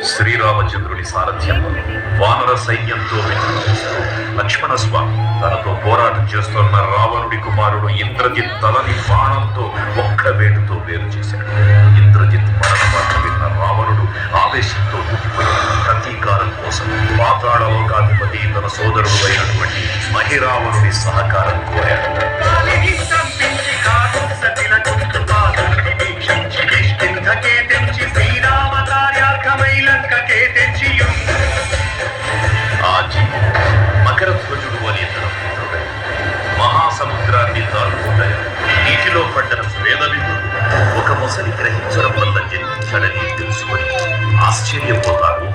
శ్రీరామచంద్రుని సారథ్యంలో వానర సైన్యంతో విజృంభిస్తూ లక్ష్మణ స్వామి తనతో పోరాటం చేస్తున్న రావణుడి కుమారుడు ఇంద్రజిత్ తలని బాణంతో ఒక్క వేటుతో వేరు చేశాడు. ఇంద్రజిత్ మరణ వార్త విన్న రావణుడు ఆవేశంతో ఊపిపోయి ప్రతీకారం కోసం పాతాళలోకాధిపతి తన సోదరుడు అయినటువంటి మహిరావణుడి సహకారం కోరాడు. మకరధ్వజుడు అనే తన పుత్రుడు మహాసముద్రాన్ని దాటుకుంటాయి. నీటిలో పడ్డ వేదవిధుడు ఒక మొసలి గ్రహించడం వల్ల జన్మించాడని తెలుసుకొని ఆశ్చర్యపోతారు.